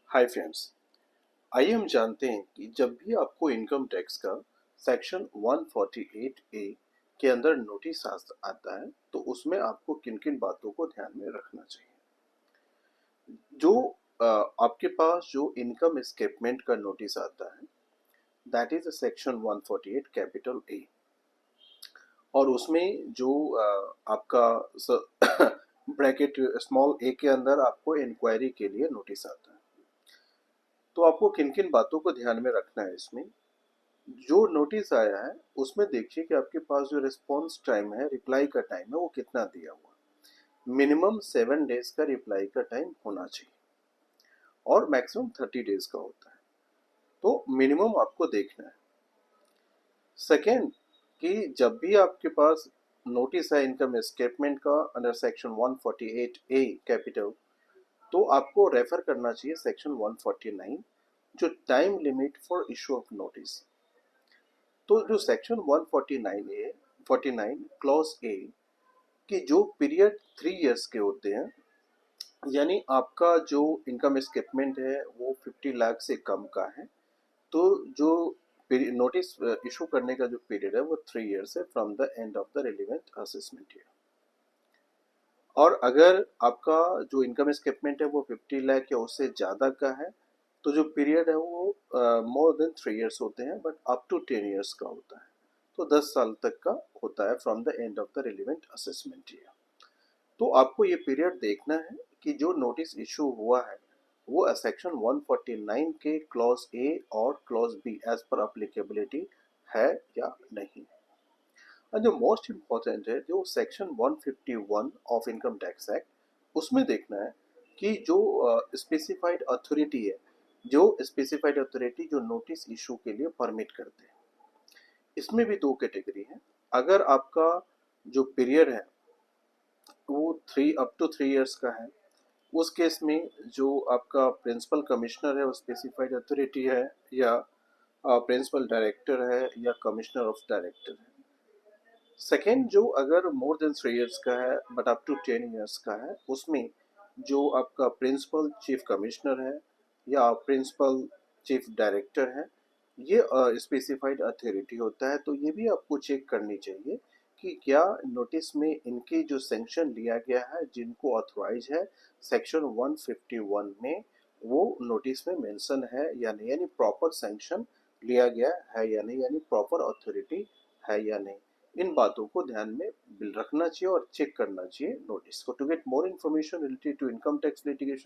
Hi friends. आइए हम जानते हैं कि जब भी आपको इनकम टैक्स का सेक्शन 148 ए के अंदर नोटिस आता है तो उसमें आपको किन किन बातों को ध्यान में रखना चाहिए। जो आपके पास जो इनकम स्टेटमेंट का नोटिस आता है that is section 148 capital A, और उसमें जो आपका ब्रैकेट स्मॉल ए के अंदर आपको इंक्वायरी के लिए नोटिस आता है। तो आपको किन किन बातों को ध्यान में रखना है इसमें। जो नोटिस आया है उसमें देखिए कि आपके पास जो रिस्पॉन्स टाइम है, रिप्लाई का टाइम है, वो कितना दिया हुआ है। मिनिमम 7 डेज का रिप्लाई का टाइम होना चाहिए और मैक्सिमम 30 डेज का होता है। तो मिनिमम आपको देखना है। सेकेंड, कि जब भी आपके पास नोटिस है इनकम स्टेटमेंट का अंडर सेक्शन 148 ए कैपिटल, तो आपको रेफर करना चाहिए सेक्शन 149 जो time limit for issue of notice. तो जो सेक्शन 149 ए 49 क्लॉज ए कि जो पीरियड 3 इयर्स के होते हैं, यानी आपका जो इनकम स्टेटमेंट है वो 50 लाख से कम का है, तो जो नोटिस इशू करने का जो पीरियड है वो 3 इयर्स है from the end of the relevant assessment year. और अगर आपका जो इनकम स्टेटमेंट है वो 50 लाख या उससे ज़्यादा का है तो जो पीरियड है वो मोर देन 3 इयर्स होते हैं बट अप टू 10 इयर्स का होता है। तो 10 साल तक का होता है from the end of the relevant assessment year. तो आपको ये पीरियड देखना है कि जो नोटिस इशू हुआ है वो सेक्शन 149 के क्लॉज ए और clause B as per applicability है या नहीं। और जो मोस्ट इम्पॉर्टेंट है जो section 151 of income tax act, उसमें देखना है कि जो स्पेसिफाइड अथॉरिटी है, जो स्पेसिफाइड अथॉरिटी जो नोटिस इशू के लिए परमिट करते हैं, इसमें भी दो कैटेगरी है। अगर आपका जो पीरियड है वो अप टू 3 इयर्स का है, उस केस में जो आपका प्रिंसिपल कमिश्नर है वो स्पेसिफाइड अथॉरिटी है, या प्रिंसिपल डायरेक्टर है, या कमिश्नर ऑफ डायरेक्टर है। सेकेंड, जो अगर मोर देन 3 इयर्स का है बट अप टू 10 इयर्स का है, उसमें जो आपका प्रिंसिपल चीफ कमिश्नर है या प्रिंसिपल चीफ डायरेक्टर है, ये स्पेसिफाइड अथॉरिटी होता है। तो ये भी आपको चेक करनी चाहिए कि क्या नोटिस में इनके जो सेंक्शन लिया गया है जिनको ऑथोराइज है सेक्शन 151 में, वो नोटिस में मेंशन है या नहीं, यानी प्रॉपर सेंक्शन लिया गया है या नहीं, यानी प्रॉपर अथॉरिटी है या नहीं। इन बातों को ध्यान में रखना चाहिए और चेक करना चाहिए नोटिस को। To get more information related to income tax litigation